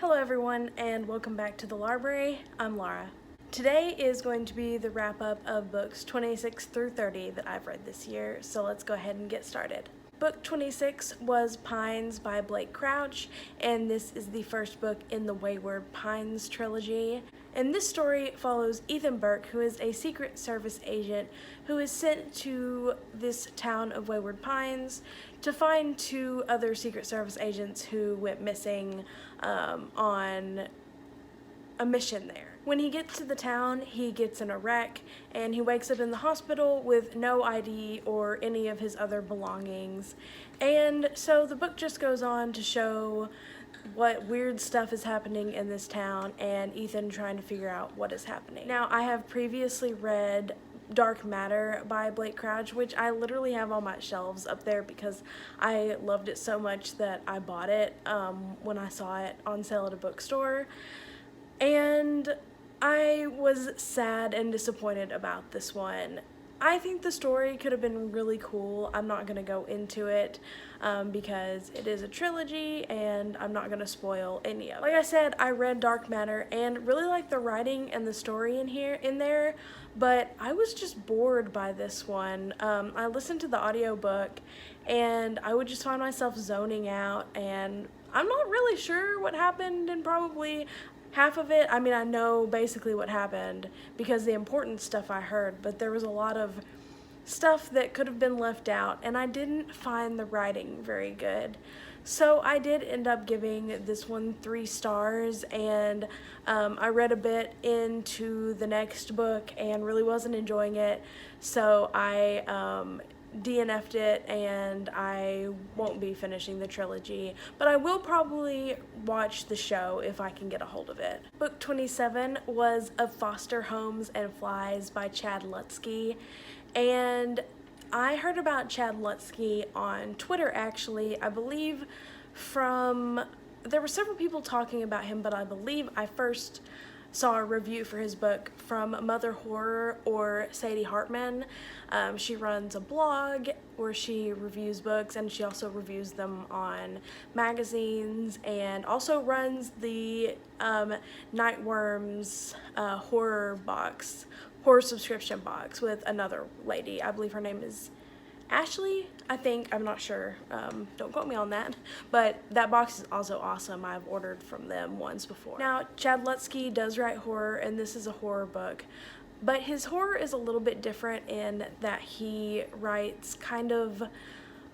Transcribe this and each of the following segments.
Hello everyone and welcome back to the library. I'm Laura. Today is going to be the wrap-up of books 26 through 30 that I've read this year, so let's go ahead and get started. Book 26 was Pines by Blake Crouch, and this is the first book in the Wayward Pines trilogy. And this story follows Ethan Burke, who is a Secret Service agent who is sent to this town of Wayward Pines to find two other Secret Service agents who went missing on a mission there. When he gets to the town, he gets in a wreck and he wakes up in the hospital with no ID or any of his other belongings. And so the book just goes on to show what weird stuff is happening in this town and Ethan trying to figure out what is happening. Now, I have previously read Dark Matter by Blake Crouch, which I literally have on my shelves up there because I loved it so much that I bought it when I saw it on sale at a bookstore. And I was sad and disappointed about this one. I think the story could have been really cool. I'm not going to go into it because it is a trilogy and I'm not going to spoil any of it. Like I said, I read Dark Matter and really liked the writing and the story in there, but I was just bored by this one. I listened to the audiobook and I would just find myself zoning out, and I'm not really sure what happened in probably half of it. I mean, I know basically what happened because the important stuff I heard, but there was a lot of stuff that could have been left out, and I didn't find the writing very good. So I did end up giving this one 3 stars, and I read a bit into the next book and really wasn't enjoying it, so I DNF'd it, and I won't be finishing the trilogy, but I will probably watch the show if I can get a hold of it. Book 27 was Of Foster Homes and Flies by Chad Lutsky, and I heard about Chad Lutsky on Twitter actually. I believe there were several people talking about him, but I believe I first saw a review for his book from Mother Horror or Sadie Hartman. She runs a blog where she reviews books, and she also reviews them on magazines, and also runs the Nightworms horror subscription box with another lady. I believe her name is Ashley, I think. I'm not sure. Don't quote me on that. But that box is also awesome. I've ordered from them once before. Now, Chad Lutsky does write horror, and this is a horror book. But his horror is a little bit different in that he writes kind of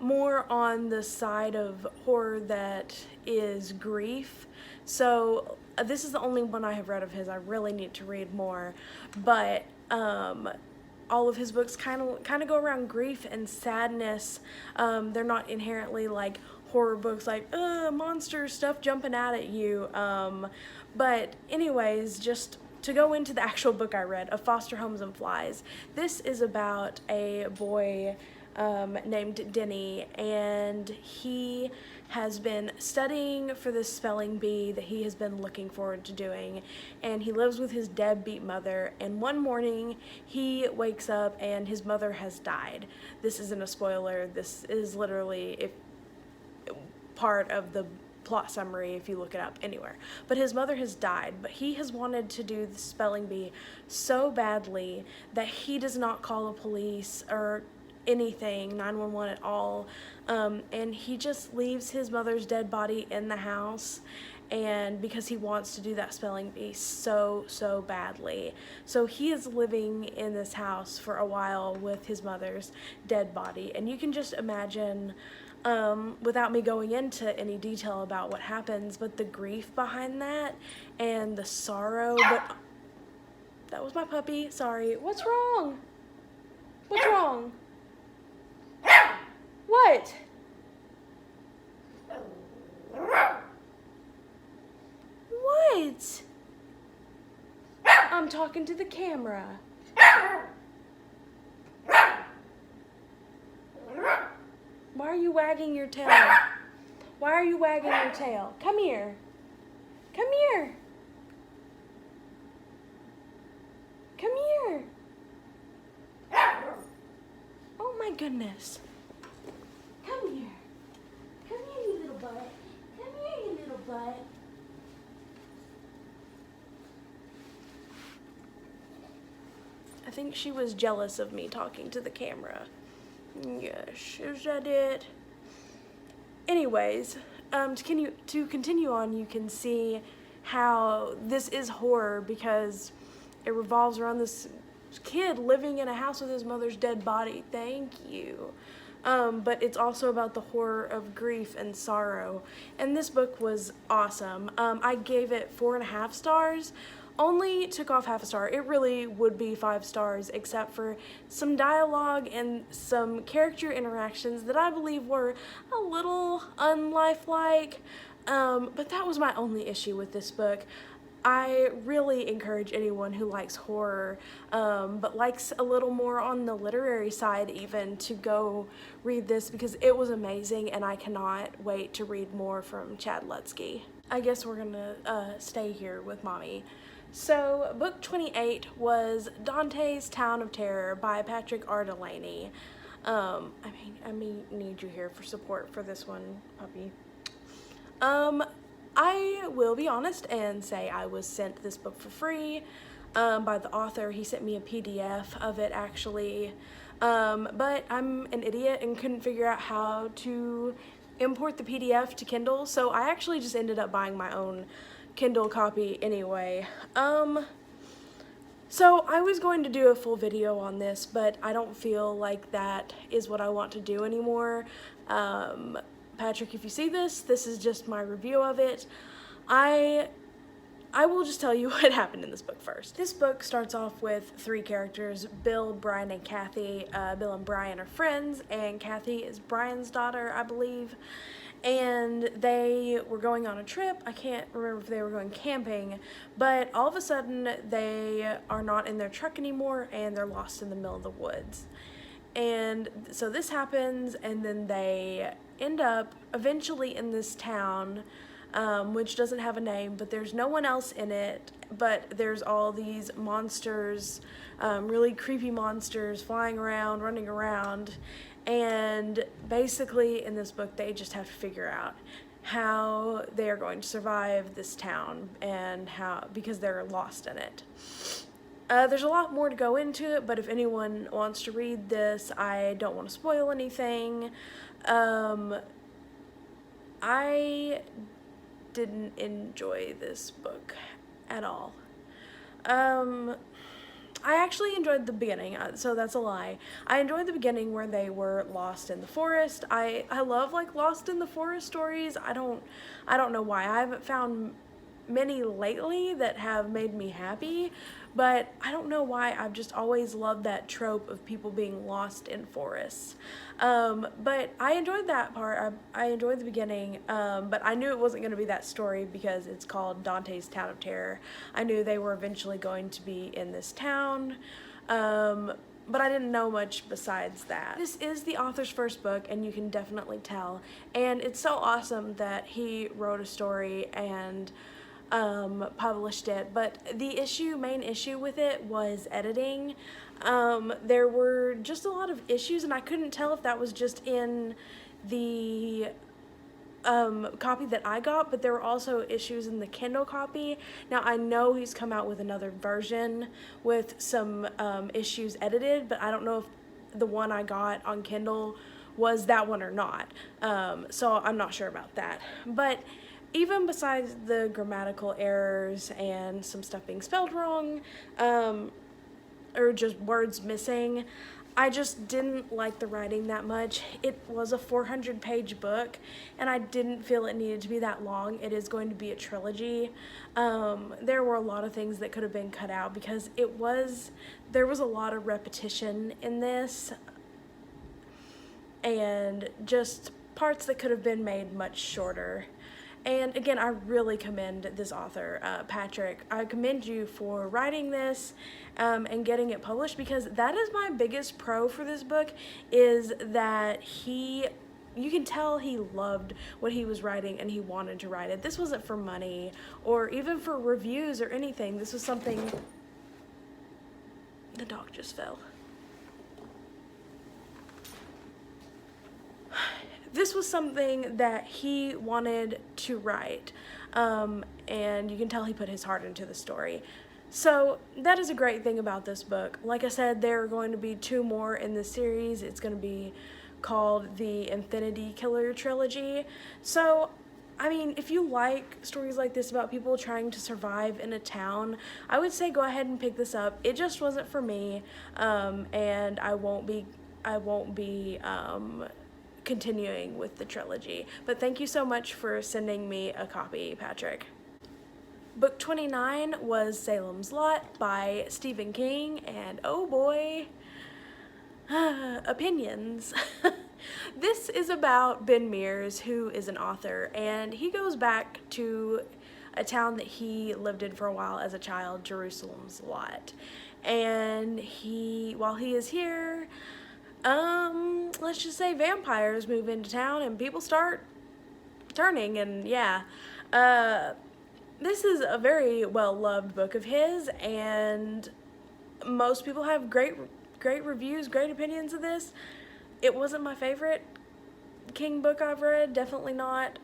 more on the side of horror that is grief. So this is the only one I have read of his. I really need to read more. But all of his books kind of go around grief and sadness. They're not inherently like horror books like monster stuff jumping out at you. But anyways, just to go into the actual book I read, Of Foster Homes and Flies, this is about a boy named Denny, and he has been studying for this spelling bee that he has been looking forward to doing, and he lives with his deadbeat mother, and one morning he wakes up and his mother has died. This isn't a spoiler. This is literally part of the plot summary if you look it up anywhere. But his mother has died, but he has wanted to do the spelling bee so badly that he does not call the police or anything, 911 at all, and he just leaves his mother's dead body in the house, and because he wants to do that spelling bee so badly. So he is living in this house for a while with his mother's dead body, and you can just imagine, without me going into any detail about what happens, but the grief behind that and the sorrow. But that was my puppy. Sorry. What's wrong? What's wrong? What? What? I'm talking to the camera. Why are you wagging your tail? Why are you wagging your tail? Come here. Come here. Come here. Oh my goodness. Come here. Come here, you little butt. Come here, you little butt. think she was jealous of me talking to the camera. Yes, is that it? Anyways, to continue on, you can see how this is horror because it revolves around this kid living in a house with his mother's dead body. Thank you. But it's also about the horror of grief and sorrow. And this book was awesome. I gave it 4.5 stars. Only took off half a star. It really would be 5 stars except for some dialogue and some character interactions that I believe were a little unlifelike. But that was my only issue with this book. I really encourage anyone who likes horror, but likes a little more on the literary side even, to go read this because it was amazing and I cannot wait to read more from Chad Lutzke. I guess we're gonna stay here with Mommy. So, book 28 was Dantes Town of Terror by Patrick R. Delaney. I need you here for support for this one, puppy. I will be honest and say I was sent this book for free by the author. He sent me a PDF of it actually, but I'm an idiot and couldn't figure out how to import the PDF to Kindle, so I actually just ended up buying my own Kindle copy anyway. So I was going to do a full video on this, but I don't feel like that is what I want to do anymore. Patrick, if you see this, this is just my review of it. I will just tell you what happened in this book first. This book starts off with 3 characters, Bill, Brian, and Kathy. Bill and Brian are friends, and Kathy is Brian's daughter, I believe. And they were going on a trip. I can't remember if they were going camping, but all of a sudden they are not in their truck anymore and they're lost in the middle of the woods. And so this happens, and then they end up eventually in this town, which doesn't have a name, but there's no one else in it, but there's all these monsters, really creepy monsters flying around, running around, and basically in this book they just have to figure out how they are going to survive this town and because they're lost in it. There's a lot more to go into it, but if anyone wants to read this, I don't want to spoil anything. I didn't enjoy this book at all. I actually enjoyed the beginning, so that's a lie. I enjoyed the beginning where they were lost in the forest. I love like lost in the forest stories. I don't know why. I haven't found many lately that have made me happy, but I don't know why. I've just always loved that trope of people being lost in forests. But I enjoyed that part. I enjoyed the beginning, but I knew it wasn't going to be that story because it's called Dante's Town of Terror. I knew they were eventually going to be in this town, but I didn't know much besides that. This is the author's first book, and you can definitely tell, and it's so awesome that he wrote a story and published it, but the main issue with it was editing. There were just a lot of issues, and I couldn't tell if that was just in the copy that I got, but there were also issues in the Kindle copy. Now I know he's come out with another version with some issues edited, but I don't know if the one I got on Kindle was that one or not, so I'm not sure about that. But even besides the grammatical errors and some stuff being spelled wrong, or just words missing, I just didn't like the writing that much. It was a 400-page book, and I didn't feel it needed to be that long. It is going to be a trilogy. There were a lot of things that could have been cut out because there was a lot of repetition in this, and just parts that could have been made much shorter. And again, I really commend this author, Patrick. I commend you for writing this and getting it published, because that is my biggest pro for this book, is that you can tell he loved what he was writing and he wanted to write it. This wasn't for money or even for reviews or anything. This was something... The dog just fell. This was something that he wanted to write, and you can tell he put his heart into the story. So that is a great thing about this book. Like I said, there are going to be 2 more in this series. It's going to be called the Infinity Killer Trilogy. So, I mean, if you like stories like this about people trying to survive in a town, I would say go ahead and pick this up. It just wasn't for me, and I won't be continuing with the trilogy. But thank you so much for sending me a copy, Patrick. Book 29 was Salem's Lot by Stephen King, and oh boy, opinions. This is about Ben Mears, who is an author, and he goes back to a town that he lived in for a while as a child, Salems Lot. And while he is here, let's just say vampires move into town and people start turning, and yeah. This is a very well-loved book of his, and most people have great reviews, great opinions of this. It wasn't my favorite King book I've read, definitely not.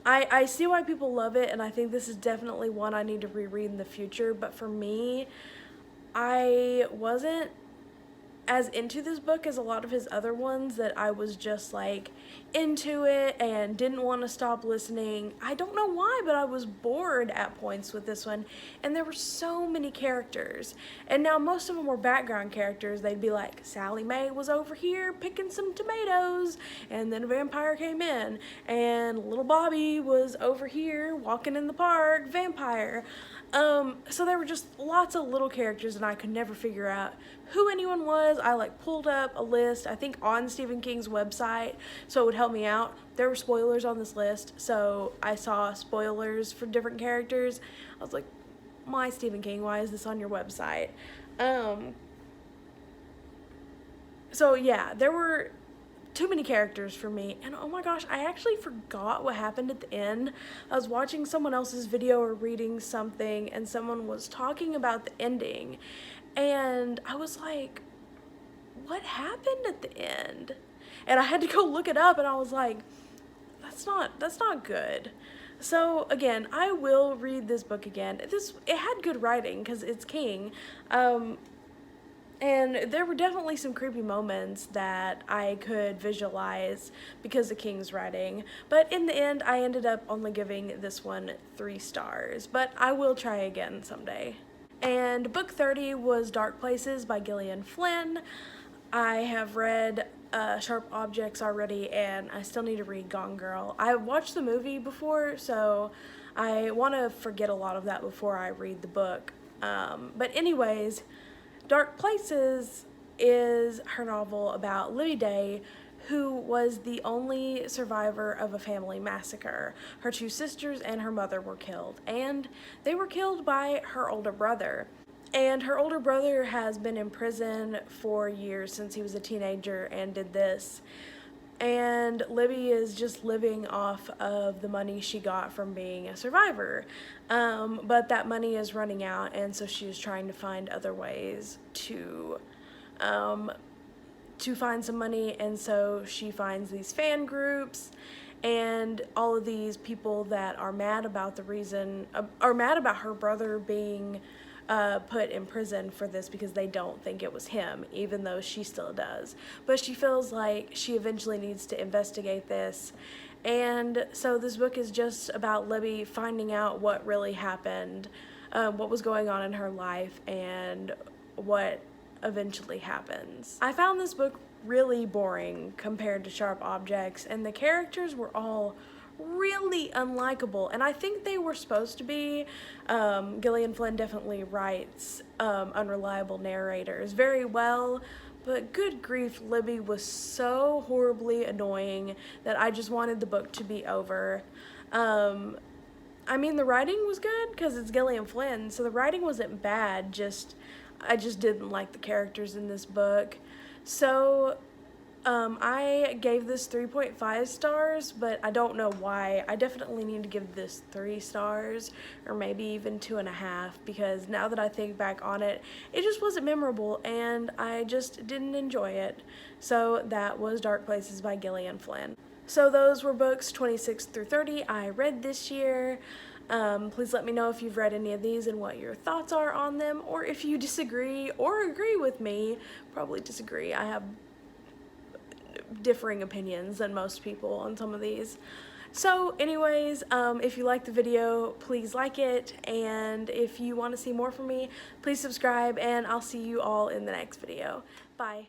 I see why people love it, and I think this is definitely one I need to reread in the future, but for me, I wasn't as into this book as a lot of his other ones, that I was just like into it and didn't want to stop listening. I don't know why, but I was bored at points with this one, and there were so many characters, and now most of them were background characters. They'd be like, Sally Mae was over here picking some tomatoes, and then a vampire came in, and little Bobby was over here walking in the park, vampire. So there were just lots of little characters, and I could never figure out who anyone was. I pulled up a list, I think on Stephen King's website, so it would help me out. There were spoilers on this list, so I saw spoilers for different characters. I was like, my Stephen King, why is this on your website? So yeah, there were too many characters for me, and oh my gosh, I actually forgot what happened at the end. I was watching someone else's video or reading something, and someone was talking about the ending, and I was like, what happened at the end? And I had to go look it up, and I was like, that's not good. So again, I will read this book again. It had good writing because it's King. And there were definitely some creepy moments that I could visualize because of King's writing. But in the end, I ended up only giving this one 3 stars. But I will try again someday. And book 30 was Dark Places by Gillian Flynn. I have read Sharp Objects already, and I still need to read Gone Girl. I watched the movie before, so I want to forget a lot of that before I read the book. But anyways, Dark Places is her novel about Libby Day, who was the only survivor of a family massacre. Her 2 sisters and her mother were killed, and they were killed by her older brother. And her older brother has been in prison for years since he was a teenager and did this. And Libby is just living off of the money she got from being a survivor. But that money is running out, and so she is trying to find other ways to find some money, and so she finds these fan groups and all of these people that are mad about her brother being put in prison for this because they don't think it was him, even though she still does. But she feels like she eventually needs to investigate this. And so this book is just about Libby finding out what really happened, what was going on in her life, and what eventually happens. I found this book really boring compared to Sharp Objects, and the characters were all really unlikable, and I think they were supposed to be. Gillian Flynn definitely writes unreliable narrators very well, but good grief, Libby was so horribly annoying that I just wanted the book to be over. I mean, the writing was good because it's Gillian Flynn, so the writing wasn't bad, I just didn't like the characters in this book. So I gave this 3.5 stars, but I don't know why. I definitely need to give this 3 stars, or maybe even 2.5, because now that I think back on it, it just wasn't memorable, and I just didn't enjoy it. So that was Dark Places by Gillian Flynn. So those were books 26 through 30 I read this year. Please let me know if you've read any of these and what your thoughts are on them, or if you disagree or agree with me. Probably disagree. I have differing opinions than most people on some of these. So anyways, if you like the video, please like it, and if you want to see more from me, please subscribe, and I'll see you all in the next video. Bye.